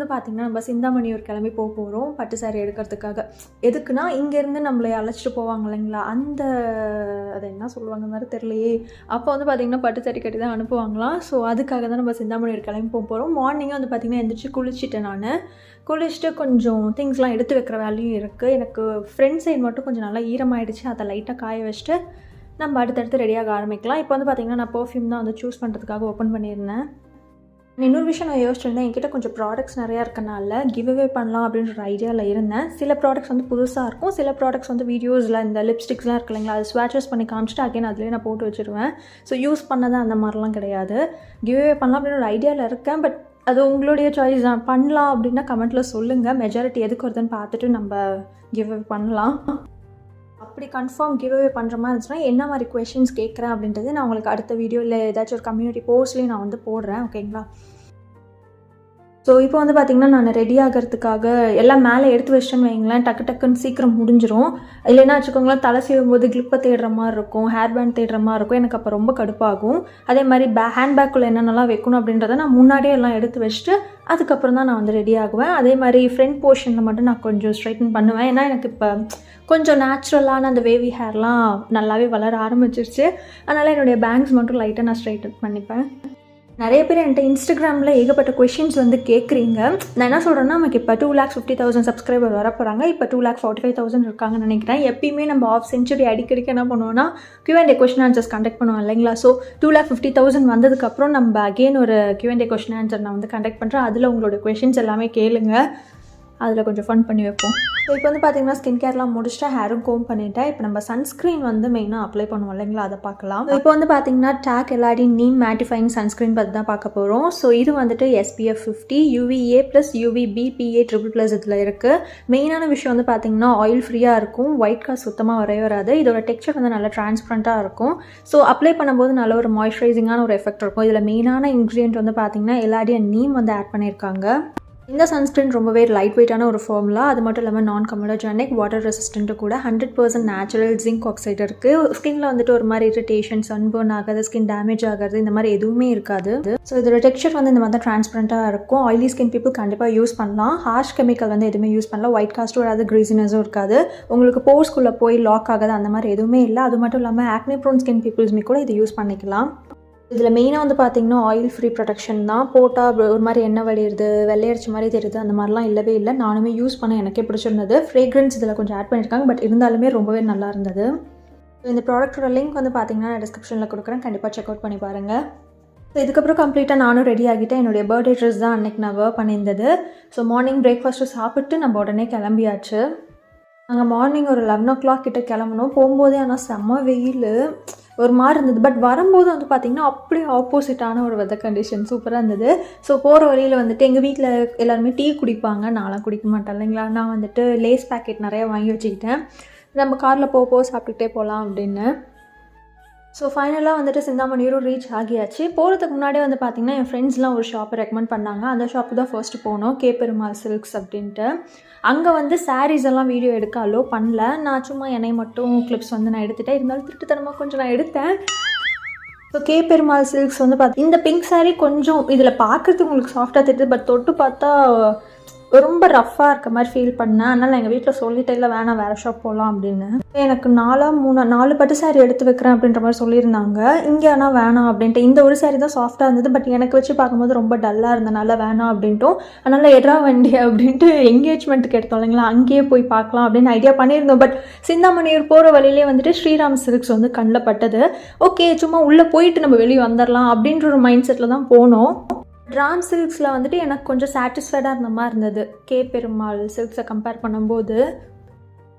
வந்து பார்த்திங்கன்னா நம்ம சிந்தாமணியூர் கிளம்பி போகிறோம் பட்டு சாரி எடுக்கிறதுக்காக. எதுக்குன்னா இங்கேருந்து நம்மளை அழைச்சிட்டு போவாங்க இல்லைங்களா, அந்த அதை என்ன சொல்லுவாங்க மாதிரி தெரியலையே, அப்போ வந்து பார்த்திங்கன்னா பட்டு சாரி கட்டி தான் அனுப்புவாங்களாம். ஸோ அதுக்காக தான் நம்ம சிந்தாமணியூர் கிளம்பி போகிறோம். மார்னிங்காக வந்து பார்த்திங்கன்னா எந்திரிச்சு குளிச்சுட்டேன். நான் குளிச்சுட்டு கொஞ்சம் திங்ஸ்லாம் எடுத்து வைக்கிற வேலையும் இருக்குது. எனக்கு ஃப்ரண்ட் சைடு மட்டும் கொஞ்சம் நல்லா ஈரமாகிடுச்சு. அதை லைட்டாக காய வச்சுட்டு நம்ம அடுத்தடுத்து ரெடியாக ஆரம்பிக்கலாம். இப்போ வந்து பார்த்திங்கன்னா நான் பர்ஃப்யூம் தான் வந்து சூஸ் பண்ணுறதுக்காக ஓப்பன் பண்ணியிருந்தேன். இன்னொரு விஷயம் நான் யோசிச்சிருந்தேன், என்கிட்ட கொஞ்சம் ப்ராடக்ட்ஸ் நிறையா இருக்கனால கிவ் அவே பண்ணலாம் அப்படின்ற ஒரு ஐடியாவில் இருந்தேன். சில ப்ராடக்ட்ஸ் வந்து புதுசாக இருக்கும், சில ப்ராடக்ட்ஸ் வந்து வீடியோஸில் இந்த லிப்ஸ்டிக்ஸ்லாம் இருக்கு இல்லைங்களா, அது ஸ்வாட்சஸ் பண்ணி காமிச்சிட்டு அகைன் அதிலே நான் போட்டு வச்சுருவேன். ஸோ யூஸ் பண்ணதான் அந்த மாதிரிலாம் கிடையாது. கிவ் அவே பண்ணலாம் அப்படின்னு ஒரு ஐடியாவில் இருக்கேன். பட் அது உங்களுடைய சாய்ஸ் தான். பண்ணலாம் அப்படின்னா கமெண்ட்டில் சொல்லுங்கள். மெஜாரிட்டி எதுக்கு வருதுன்னு பார்த்துட்டு நம்ம கிவ் அவே பண்ணலாம். அப்படி கன்ஃபார்ம் கிவ் அவே பண்ணுற மாதிரி இருந்துச்சுன்னா என்ன மாதிரி கொஷின்ஸ் கேட்குறேன் அப்படின்றது நான் உங்களுக்கு அடுத்த வீடியோவில் ஏதாச்சும் ஒரு கம்யூனிட்டி போஸ்ட்லேயும் நான் வந்து போடுறேன். ஓகேங்களா? ஸோ இப்போ வந்து பார்த்திங்கன்னா நான் ரெடி ஆகிறதுக்காக எல்லாம் மேலே எடுத்து வச்சிட்டேன்னு வைங்களேன், டக்கு டக்குன்னு சீக்கிரம் முடிஞ்சிடும். இல்லைன்னா வச்சுக்கோங்களேன், தலை செய்யும் போது கிளிப்பை தேடுற மாதிரி இருக்கும், ஹேர் பேண்ட் தேடுற மாதிரி இருக்கும். எனக்கு அப்போ ரொம்ப கடுப்பாகும். அதே மாதிரி ஹேண்ட் பேக்குள்ளே என்னென்னலாம் வைக்கணும் அப்படின்றத நான் முன்னாடியே எல்லாம் எடுத்து வச்சுட்டு அதுக்கப்புறம் தான் நான் வந்து ரெடி ஆகுவேன். அதே மாதிரி ஃப்ரண்ட் போர்ஷனில் மட்டும் நான் கொஞ்சம் ஸ்ட்ரைட்டன் பண்ணுவேன். ஏன்னா எனக்கு இப்போ கொஞ்சம் நேச்சுரலான அந்த வேவி ஹேர்லாம் நல்லாவே வளர ஆரம்பிச்சிருச்சு. அதனால் என்னுடைய பேங்க்ஸ் மட்டும் லைட்டாக நான் ஸ்ட்ரைட்டன் பண்ணிப்பேன். நிறைய பேர் என்கிட்ட இன்ஸ்டாகிராமில் ஏகப்பட்ட கொஷின்ஸ் வந்து கேட்குறீங்க. நான் என்ன சொல்கிறேன்னா, நமக்கு இப்போ 2,50,000 சப்ஸ்கிரைபர் வர போகிறாங்க. இப்போ 2,45,000 இருக்காங்கன்னு நினைக்கிறேன். எப்பயுமே நம்ம ஆஃப் செஞ்சுரி அடிக்கடிக்கு என்ன பண்ணுவோம்னா Q&A கொஷின் ஆன்சர்ஸ் கண்டக்ட் பண்ணுவோம் இல்லைங்களா. ஸோ 2,50,000 வந்ததுக்கப்புறம் நம்ம அகெயின் ஒரு Q&A கொஷின் ஆன்சர் நான் வந்து கண்டக்ட் பண்ணுறேன். அதில் உங்களோட கொஷின்ஸ் எல்லாமே கேளுங்க, அதில் கொஞ்சம் ஃபன் பண்ணி வைப்போம். ஸோ இப்போ வந்து பார்த்திங்கன்னா ஸ்கின் கேர்லாம் முடிச்சுட்டு ஹேரும் கோம் பண்ணிவிட்டேன். இப்போ நம்ம சன்ஸ்க்ரீன் வந்து மெயினாக அப்ளை பண்ணுவோம் இல்லைங்களா, அதை பார்க்கலாம். இப்போ வந்து பார்த்திங்கன்னா டாக் எல்லாடி நீம் மேட்டிஃபைங் சன்ஸ்க்ரீன் பற்றி தான் பார்க்க போகிறோம். ஸோ இது வந்துட்டு SPF 50 UVA + UVB PA+++ இதில் இருக்குது. மெயினான விஷயம் வந்து பார்த்திங்கன்னா ஆயில் ஃப்ரீயாக இருக்கும், ஒயிட் காஸ்ட் சுத்தமாக வரவே வராது. இதோட டெக்ஸ்சர் வந்து நல்லா டிரான்ஸ்பரண்ட்டாக இருக்கும். ஸோ அப்ளை பண்ணும்போது நல்ல ஒரு மாய்ஸ்சரைசிங்கான ஒரு எஃபெக்ட் இருக்கும். இதில் மெயினான இன்க்ரீடியன்ட் வந்து பார்த்திங்கன்னா எல்லாடி அண்ட் நீம் வந்து ஆட் பண்ணியிருக்காங்க. இந்த சன்ஸ்க்ரீன் ரொம்பவே லைட் வெயிட்டான ஒரு ஃபார்முலா. அது மட்டும் இல்லாமல் நான் கமலோஜெனிக், வாட்டர் ரெசிஸ்டண்ட்டு கூட, 100% நேச்சுரல் ஜிங்க் ஆக்சைடு இருக்குது. ஸ்கின்ல வந்துட்டு ஒரு மாதிரி இரிட்டேஷன், சன்பர்ன் ஆகாது, ஸ்கின் டேமேஜ் ஆகிறது, இந்த மாதிரி எதுவுமே இருக்காது. ஸோ இதோட டெக்ஸ்சர் வந்து இந்த மாதிரி தான் டிரான்ஸ்பரண்ட்டாக இருக்கும். ஆயிலி ஸ்கின் பீப்புள் கண்டிப்பாக யூஸ் பண்ணலாம். ஹார்ஷ் கெமிக்கல் வந்து எதுவுமே யூஸ் பண்ணலாம். ஒயிட் காஸ்ட்டும் வராது, க்ரீசினஸும் இருக்காது. உங்களுக்கு போர்ஸ்குள்ளே போய் லாக் ஆகாது, அந்த மாதிரி எதுவுமே இல்லை. அது மட்டும் இல்லாமல் ஆக்னி ப்ரோன் ஸ்கின் பீப்புள்ஸுமே கூட இது யூஸ் பண்ணிக்கலாம். இதில் மெயினாக வந்து பார்த்திங்கன்னா ஆயில் ஃப்ரீ ப்ரொடெக்ஷன் தான். போட்டால் ஒரு மாதிரி எண்ணெய் வடியுது, வெள்ளையடிச்ச மாதிரி தெரியுது, அந்த மாதிரிலாம் இல்லவே இல்லை. நானுமே யூஸ் பண்ண எனக்கே பிடிச்சிருந்தது. ஃப்ரேக்ரன்ஸ் இதில் கொஞ்சம் ஆட் பண்ணியிருக்காங்க, பட் இருந்தாலுமே ரொம்பவே நல்லா இருந்தது. இந்த ப்ராடக்ட்டோட லிங்க் வந்து பார்த்திங்கன்னா நான் டிஸ்கிரிப்ஷனில் கொடுக்குறேன், கண்டிப்பாக செக் அவுட் பண்ணி பாருங்கள். ஸோ இதுக்கப்புறம் கம்ப்ளீட்டாக நானும் ரெடி ஆகிட்டேன். என்னுடைய பர்த்டே ட்ரெஸ் தான் அன்றைக்கி நான் வேர் பண்ணியிருந்தது. ஸோ மார்னிங் பிரேக்ஃபாஸ்ட்டு சாப்பிட்டு நம்ம உடனே கிளம்பியாச்சு. நாங்கள் மார்னிங் ஒரு 11 o'clock கிட்டே கிளம்பணும். போகும்போதே ஆனால் செம்ம வெயில் ஒரு மாதிரி இருந்தது. பட் வரும்போது வந்து பார்த்திங்கன்னா அப்படியே ஆப்போசிட்டான ஒரு வெதர் கண்டிஷன் சூப்பராக இருந்தது. ஸோ போகிற வழியில் வந்துட்டு எங்கள் வீட்டில் எல்லாருமே டீ குடிப்பாங்க, நான்லாம் குடிக்க மாட்டேன் இல்லைங்களா. நான் வந்துட்டு லேஸ் பேக்கெட் நிறையா வாங்கி வச்சுக்கிட்டேன், நம்ம காரில் போக சாப்பிட்டுக்கிட்டே போகலாம் அப்படின்னு. ஸோ ஃபைனலாக வந்துட்டு சிந்தாமணியூரும் ரீச் ஆகியாச்சு. போகிறதுக்கு முன்னாடியே வந்து பார்த்திங்கன்னா என் ஃப்ரெண்ட்ஸ்லாம் ஒரு ஷாப்பை ரெக்கமெண்ட் பண்ணாங்க. அந்த ஷாப்பு தான் ஃபர்ஸ்ட்டு போனோம், கே பெருமாள் சில்க்ஸ் அப்படின்ட்டு. அங்கே வந்து சாரீஸ் எல்லாம் வீடியோ எடுக்க அலோ பண்ணல. நான் சும்மா என்னை மட்டும் கிளிப்ஸ் வந்து நான் எடுத்துகிட்டேன். இருந்தாலும் திருட்டுத்தனமாக கொஞ்சம் நான் எடுத்தேன். ஸோ கே பெருமாள் சில்க்ஸ் வந்து இந்த பிங்க் சாரீ கொஞ்சம் இதில் பார்க்குறதுக்கு உங்களுக்கு சாஃப்டாக தெரியுது, பட் தொட்டு பார்த்தா ரொம்ப ரஃப்பாக இருக்க மாதிரி ஃபீல் பண்ணேன். அதனால் எங்கள் வீட்டில் சொல்லிட்டே இல்லை, வேணாம் வேறு ஷாப் போகலாம் அப்படின்னு. எனக்கு 4 பட்டு சாரீ எடுத்து வைக்கிறேன் அப்படின்ற மாதிரி சொல்லியிருந்தாங்க. இங்கே ஆனால் வேணாம் அப்படின்ட்டு. இந்த ஒரு சாரீ தான் சாஃப்டாக இருந்தது, பட் எனக்கு வச்சு பார்க்கும்போது ரொம்ப டல்லாக இருந்தனால வேணாம் அப்படின்ட்டும். அதனால் எட்ரா வண்டி அப்படின்ட்டு என்கேஜ்மெண்ட்டுக்கு எடுத்தோம் இல்லைங்களா, அங்கேயே போய் பார்க்கலாம் அப்படின்னு ஐடியா பண்ணியிருந்தோம். பட் சிந்தாமணியூர் போகிற வழியிலே வந்துட்டு ஸ்ரீராம் சில்க்ஸ் வந்து கண்ணில் பட்டது. ஓகே, சும்மா உள்ளே போயிட்டு நம்ம வெளியே வந்துடலாம் அப்படின்ற ஒரு மைண்ட் செட்டில் தான் போனோம். ராம் சில்க்ஸில் வந்துட்டு எனக்கு கொஞ்சம் சாட்டிஸ்ஃபைடாக இருந்த மாதிரி இருந்தது கே பெருமாள் சில்க்ஸை கம்பேர் பண்ணும்போது.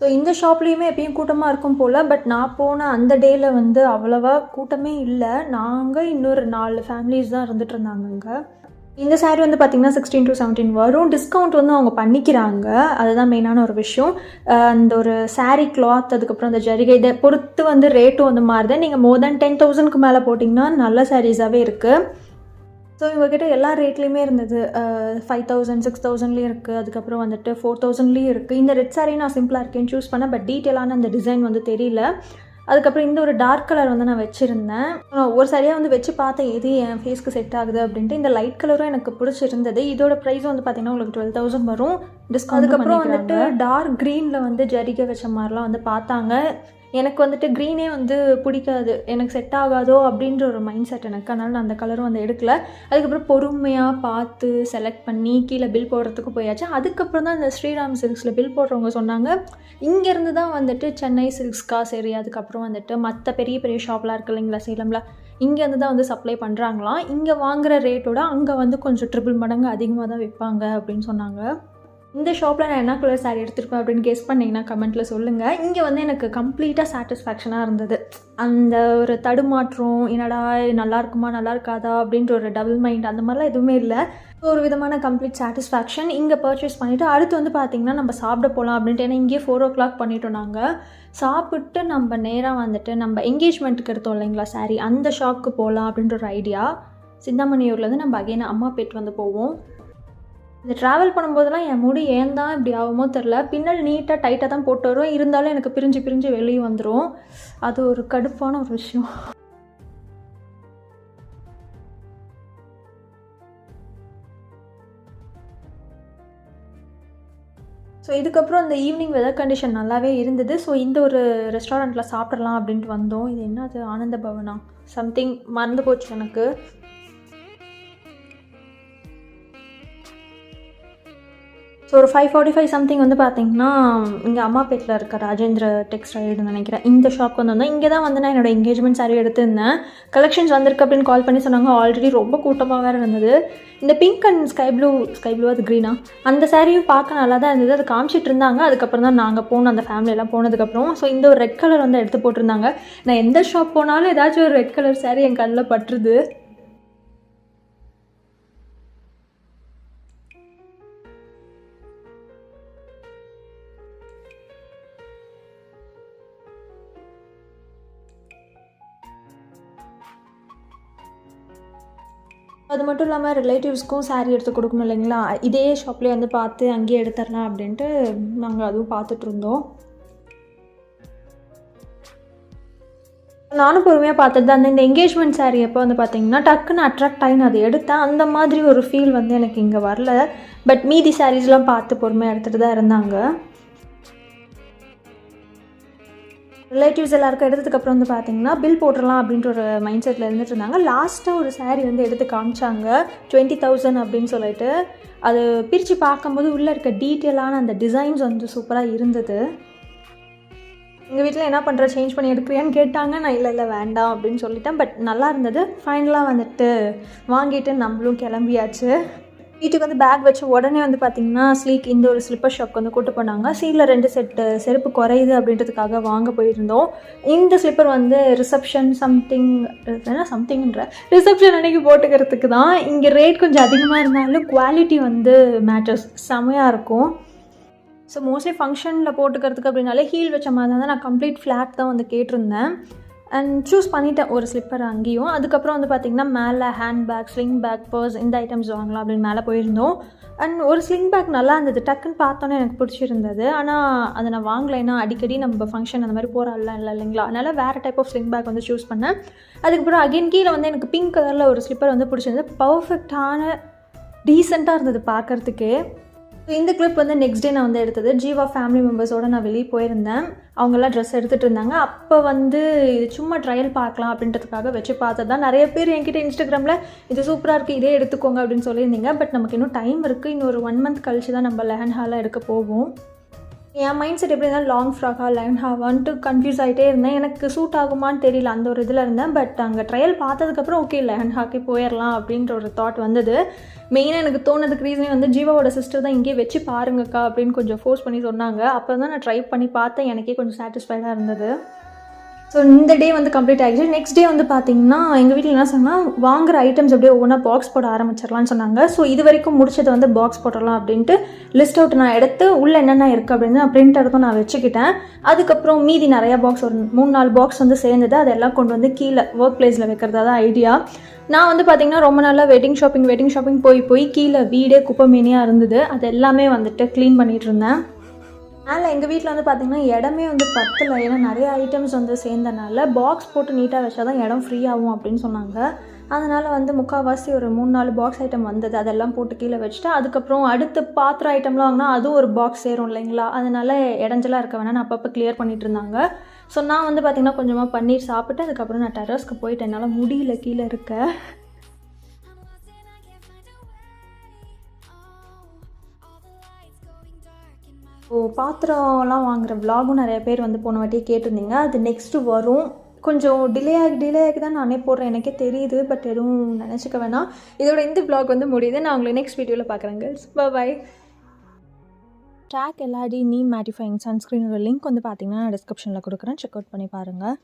ஸோ இந்த ஷாப்லேயுமே எப்பயும் கூட்டமாக இருக்கும் போல், பட் நான் போன அந்த டேயில் வந்து அவ்வளோவா கூட்டமே இல்லை. நாங்கள் இன்னொரு 4 ஃபேமிலிஸ் தான் இருந்துகிட்டு இருந்தாங்க அங்கே. இந்த சாரீ வந்து பார்த்திங்கன்னா 16 to 17 வரும். டிஸ்கவுண்ட் வந்து அவங்க பண்ணிக்கிறாங்க, அதுதான் மெயினான ஒரு விஷயம். அந்த ஒரு சாரீ கிளாத், அதுக்கப்புறம் அந்த ஜரிகை, இதை பொறுத்து வந்து ரேட்டும் வந்து மாறுது. நீங்கள் மோர் தென் 10,000க்கு மேலே போட்டிங்கன்னா நல்ல சாரீஸாகவே இருக்குது. ஸோ இவங்ககிட்ட எல்லா ரேட்லேயுமே இருந்தது. 5,000 6,000லேயும் இருக்குது, அதுக்கப்புறம் வந்துட்டு 4,000லேயும் இருக்குது. இந்த ரெட் சாரீ நான் சிம்பிளாக இருக்கேன்னு சூஸ் பண்ணேன், பட் டீட்டெயிலான அந்த டிசைன் வந்து தெரியல. அதுக்கப்புறம் இந்த ஒரு டார்க் கலர் வந்து நான் வச்சுருந்தேன். ஒரு சரியாக வந்து வச்சு பார்த்தேன் எது என் ஃபேஸ்க்கு செட் ஆகுது அப்படின்ட்டு. இந்த லைட் கலரும் எனக்கு பிடிச்சிருந்தது. இதோட ப்ரைஸ் வந்து பார்த்திங்கன்னா உங்களுக்கு 12,000 வரும் டிஸ்கவுண்ட். அதுக்கப்புறம் வந்துட்டு டார்க் க்ரீனில் வந்து ஜரிகை வச்ச மாதிரிலாம் வந்து பார்த்தாங்க. எனக்கு வந்துட்டு க்ரீனே வந்து பிடிக்காது, எனக்கு செட் ஆகாதோ அப்படின்ற ஒரு மைண்ட் செட் எனக்கு. அதனால் நான் அந்த கலரும் வந்து எடுக்கல. அதுக்கப்புறம் பொறுமையாக பார்த்து செலக்ட் பண்ணி கீழே பில் போடுறதுக்கு போயாச்சு. அதுக்கப்புறம் தான் இந்த ஸ்ரீராம் சில்க்ஸில் பில் போடுறவங்க சொன்னாங்க, இங்கேருந்து தான் வந்துட்டு சென்னை சில்க்ஸ்க்கா சரி, அதுக்கப்புறம் வந்துட்டு மற்ற பெரிய பெரிய ஷாப்லாம் இருக்குது இல்லைங்களா சேலமில், இங்கேருந்து தான் வந்து சப்ளை பண்ணுறாங்களாம். இங்கே வாங்குகிற ரேட்டோட அங்கே வந்து கொஞ்சம் ட்ரிபிள் மடங்கு அதிகமாக தான் விற்பாங்க அப்படின்னு சொன்னாங்க. இந்த ஷாப்பில் நான் என்ன கலர் சாரீ எடுத்திருப்பேன் அப்படின்னு கெஸ் பண்ணிங்கன்னா கமெண்ட்டில் சொல்லுங்கள். இங்கே வந்து எனக்கு கம்ப்ளீட்டாக சாட்டிஸ்ஃபேக்ஷனாக இருந்தது. அந்த ஒரு தடுமாற்றம், என்னடா நல்லா இருக்குமா நல்லா இருக்காதா அப்படின்ற ஒரு டபுள் மைண்ட் அந்த மாதிரிலாம் எதுவுமே இல்லை. ஒரு விதமான கம்ப்ளீட் சாட்டிஸ்ஃபேக்ஷன். இங்கே பர்ச்சேஸ் பண்ணிவிட்டு அடுத்து வந்து பார்த்திங்கன்னா நம்ம சாப்பிட போகலாம் அப்படின்ட்டு. ஏன்னா இங்கேயே 4 o'clock பண்ணிட்டோம். நாங்கள் சாப்பிட்டு நம்ம நேராக வந்துட்டு நம்ம என்கேஜ்மெண்ட்டுக்கு எடுத்தோம் இல்லைங்களா சாரீ, அந்த ஷாப்புக்கு போகலாம் அப்படின்ற ஒரு ஐடியா. சிந்தாமணியூர்லேருந்து நம்ம அகைன் அம்மாபேட் வந்து போவோம். இந்த ட்ராவல் பண்ணும்போதெல்லாம் என் முடி ஏன் தான் இப்படி ஆகுமோ தெரில, பின்னல் நீட்டாக டைட்டாக தான் போட்டு வரும், இருந்தாலும் எனக்கு பிரிஞ்சு பிரிஞ்சு வெளியே வந்துடும். அது ஒரு கடுப்பான ஒரு விஷயம். ஸோ இதுக்கப்புறம் இந்த ஈவினிங் வெதர் கண்டிஷன் நல்லாவே இருந்தது. ஸோ இந்த ஒரு ரெஸ்டாரண்ட்டில் சாப்பிட்றலாம் அப்படின்ட்டு வந்தோம். இது என்னது ஆனந்த பவனா சம்திங் மறந்து போச்சு எனக்கு. ஸோ ஒரு 5:45 சம்திங் வந்து பார்த்திங்கன்னா இங்கே அம்மாபேட்டில் இருக்க ராஜேந்திர டெக்ஸ்டைல்னு நினைக்கிறேன், இந்த ஷாப்க்கு வந்து வந்தோம். இங்கே தான் வந்து நான் என்னோடய என்கேஜ்மெண்ட் சாரீ எடுத்திருந்தேன். கலெக்ஷன்ஸ் வந்திருக்கு அப்படின்னு கால் பண்ணி சொன்னாங்க. ஆல்ரெடி ரொம்ப கூட்டமாக வேறு இருந்தது. இந்த பிங்க் அண்ட் ஸ்கை ப்ளூ அது க்ரீனா அந்த சாரியும் பார்க்க நல்லா தான் இருந்தது. அது காமிச்சிட்டு இருந்தாங்க. அதுக்கப்புறம் தான் நாங்கள் போனோம், அந்த ஃபேமிலியெல்லாம் போனதுக்கப்புறம். ஸோ இந்த ஒரு ரெட் கலர் வந்து எடுத்து போட்டிருந்தாங்க. நான் எந்த ஷாப் போனாலும் ஏதாச்சும் ஒரு ரெட் கலர் சாரீ என் கண்ணில் பட்டுருது. அது மட்டும் இல்லாமல் ரிலேட்டிவ்ஸ்க்கும் சாரீ எடுத்து கொடுக்கணும் இல்லைங்களா, இதே ஷாப்லேயே வந்து பார்த்து அங்கேயே எடுத்துடலாம் அப்படின்ட்டு நாங்கள் அதுவும் பார்த்துட்ருந்தோம். நானும் பொறுமையாக பார்த்துட்டு தான் இந்த என்கேஜ்மெண்ட் சாரீ எப்போ வந்து பார்த்திங்கன்னா டக்குன்னு அட்ராக்ட் ஆகி நான் அதை எடுத்தேன். அந்த மாதிரி ஒரு ஃபீல் வந்து எனக்கு இங்கே வரல. பட் மீதி சாரீஸ்லாம் பார்த்து பொறுமையாக எடுத்துகிட்டு தான் இருந்தாங்க. ரிலேட்டிவ்ஸ் எல்லாருக்கும் எடுத்ததுக்கப்புறம் வந்து பார்த்திங்கன்னா பில் போட்டுடலாம் அப்படின்ற ஒரு மைண்ட் செட்டில் இருந்துட்டு இருந்தாங்க. லாஸ்ட்டாக ஒரு சாரீ வந்து எடுத்து காமிச்சாங்க 20,000 அப்படின்னு சொல்லிட்டு. அது பிரித்து பார்க்கும்போது உள்ளே இருக்க டீட்டெயிலான அந்த டிசைன்ஸ் வந்து சூப்பராக இருந்தது. எங்கள் வீட்டில் என்ன பண்ணுற, சேஞ்ச் பண்ணி எடுக்கிறியான்னு கேட்டாங்க. நான் இல்லை வேண்டாம் அப்படின்னு சொல்லிட்டேன். பட் நல்லா இருந்தது. ஃபைனலாக வந்துட்டு வாங்கிட்டு நம்மளும் கிளம்பியாச்சு. வீட்டுக்கு வந்து பேக் வச்ச உடனே வந்து பார்த்திங்கன்னா ஸ்லீக் இந்த ஒரு ஸ்லிப்பர் ஷாப்க்கு வந்து கூட்டு போனாங்க. சீலில் 2 செட்டு செருப்பு குறையுது அப்படின்றதுக்காக வாங்க போயிருந்தோம். இந்த ஸ்லிப்பர் வந்து ரிசப்ஷன் அன்றைக்கி போட்டுக்கிறதுக்கு தான். இங்கே ரேட் கொஞ்சம் அதிகமாக இருந்தாலும் குவாலிட்டி வந்து மேட்டர்ஸ் செம்மையாக இருக்கும். ஸோ மோஸ்ட்லி ஃபங்க்ஷனில் போட்டுக்கிறதுக்கு அப்படின்னாலே ஹீல் வச்ச மாதிரி தான். நான் கம்ப்ளீட் ஃப்ளாட் தான் வந்து கேட்டிருந்தேன். அண்ட் சூஸ் பண்ணிவிட்டேன் ஒரு ஸ்லிப்பர் அங்கேயும். அதுக்கப்புறம் வந்து பார்த்திங்கன்னா மேலே hand bag, sling bag, purse இந்த ஐட்டம்ஸ் வாங்கலாம் அப்படின்னு மேலே போயிருந்தோம். அண்ட் ஒரு ஸ்லிங் பேக் நல்லா இருந்தது. டக்குன்னு பார்த்தோன்னே எனக்கு பிடிச்சிருந்தது. ஆனால் அதை நான் வாங்கலைன்னா அடிக்கடி நம்ம ஃபங்க்ஷன் அந்த மாதிரி போகிறாலாம் இல்லைங்களா, அதனால் வேறு டைப் ஆஃப் ஸ்லிங் பேக் வந்து சூஸ் பண்ணேன். அதுக்கப்புறம் அகைன் கீழே வந்து எனக்கு பிங்க் கலரில் ஒரு ஸ்லிப்பர் வந்து பிடிச்சிருந்தது. பர்ஃபெக்டான டீசெண்டாக இருந்தது பார்க்குறதுக்கே. இந்த கிளிப் வந்து நெக்ஸ்ட் டே நான் வந்து எடுத்தது. ஜீவா ஃபேமிலி மெம்பர்ஸோடு நான் வெளியே போயிருந்தேன். அவங்கெல்லாம் ட்ரெஸ் எடுத்துகிட்டு இருந்தாங்க. அப்போ வந்து இது சும்மா ட்ரையல் பார்க்கலாம் அப்படின்றதுக்காக வச்சு பார்த்தது தான். நிறைய பேர் என்கிட்ட இன்ஸ்டாகிராமில் இது சூப்பராக இருக்குது, இதே எடுத்துக்கோங்க அப்படின்னு சொல்லியிருந்தீங்க. பட் நமக்கு இன்னும் டைம் இருக்குது. இன்னும் ஒரு 1 month கழிச்சு தான் நம்ம லெஹன்ஹாலாம் எடுக்க போவோம். என் மைண்ட் செட் எப்படி இருந்தாலும் லாங் ஃப்ராக்காக லெஹன்ஹாவான்ட்டு கன்ஃபியூஸ் ஆகிட்டே இருந்தேன். எனக்கு சூட் ஆகுமான்னு தெரியல, அந்த ஒரு இதில் இருந்தேன். பட் அங்கே ட்ரையல் பார்த்ததுக்கப்புறம் ஓகே லெஹன்ஹாக்கே போயிடலாம் அப்படின்ற ஒரு தாட் வந்தது. மெயினாக எனக்கு தோணுறதுக்கு ரீசனே வந்து ஜீவாவோட சிஸ்டர் தான் இங்கேயே வச்சு பாருங்கக்கா அப்படின்னு கொஞ்சம் ஃபோர்ஸ் பண்ணி சொன்னாங்க. அப்போ தான் நான் ட்ரை பண்ணி பார்த்தேன். எனக்கே கொஞ்சம் சாட்டிஸ்ஃபைடாக இருந்தது. ஸோ இந்த டே வந்து கம்ப்ளீட் ஆகிடுச்சு. நெக்ஸ்ட் டே வந்து பார்த்திங்கன்னா எங்கள் வீட்டில் என்ன சொன்னால் வாங்குகிற ஐட்டம்ஸ் அப்படியே ஒவ்வொன்றா பாக்ஸ் போட ஆரம்பிச்சிடலான்னு சொன்னாங்க. ஸோ இது வரைக்கும் முடிச்சதை வந்து பாக்ஸ் போடலாம் அப்படின்ட்டு லிஸ்ட் அவுட் நான் எடுத்து உள்ளே என்னென்ன இருக்குது அப்படின்னு நான் பிரிண்ட் எடுத்தும் நான் வச்சுக்கிட்டேன். அதுக்கப்புறம் மீதி நிறையா பாக்ஸ் ஒரு 3-4 பாக்ஸ் வந்து சேர்ந்தது. அதெல்லாம் கொண்டு வந்து கீழே ஒர்க் பிளேஸில் வைக்கிறதா தான் ஐடியா. நான் வந்து பார்த்திங்கன்னா ரொம்ப நாளாக வெட்டிங் ஷாப்பிங் போய் கீழே வீடே குப்பைமேனியாக இருந்தது. அது எல்லாமே வந்துட்டு க்ளீன் பண்ணிகிட்டு இருந்தேன். அதனால் எங்கள் வீட்டில் வந்து பார்த்திங்கன்னா இடமே வந்து பத்தலை. ஏன்னா நிறைய ஐட்டம்ஸ் வந்து சேர்ந்தனால பாக்ஸ் போட்டு நீட்டாக வச்சா தான் இடம் ஃப்ரீ ஆகும் அப்படின்னு சொன்னாங்க. அதனால் வந்து முக்கால்வாசி ஒரு 3-4 பாக்ஸ் ஐட்டம் வந்தது. அதெல்லாம் போட்டு கீழே வச்சுட்டு அதுக்கப்புறம் அடுத்து பாத்திரம் ஐட்டம்லாம் வாங்கினா அதுவும் ஒரு பாக்ஸ் சேரும் இல்லைங்களா, அதனால் இடைஞ்சலாக இருக்க வேணாம் அப்பப்போ கிளியர் பண்ணிகிட்டு இருந்தாங்க. ஸோ நான் வந்து பார்த்திங்கன்னா கொஞ்சமாக பன்னீர் சாப்பிட்டு அதுக்கப்புறம் நான் டெரஸ்க்கு போயிட்டு என்னால் முடியல கீழே இருக்க. பாத்திரம்லாம் வாங்குகிற விலாகும் நிறைய பேர் வந்து போன வாட்டியே கேட்டிருந்தீங்க. அது நெக்ஸ்ட்டு வரும். கொஞ்சம் டிலே ஆகி தான் நானே போடுறேன், எனக்கே தெரியுது. பட் எதுவும் நினச்சிக்க வேணாம். இதோட இந்த விலாக் வந்து முடியுது. நான் உங்களை நெக்ஸ்ட் வீடியோவில் பார்க்குறேன் கேர்ள்ஸ். பாய். ட்ராக் எல்ஆர்டி நீம் மேட்டிஃபைங் சன்ஸ்க்ரீனோட லிங்க் வந்து பார்த்தீங்கன்னா நான் டிஸ்கிரிப்ஷனில் கொடுக்குறேன். செக் அவுட் பண்ணி பாருங்கள்.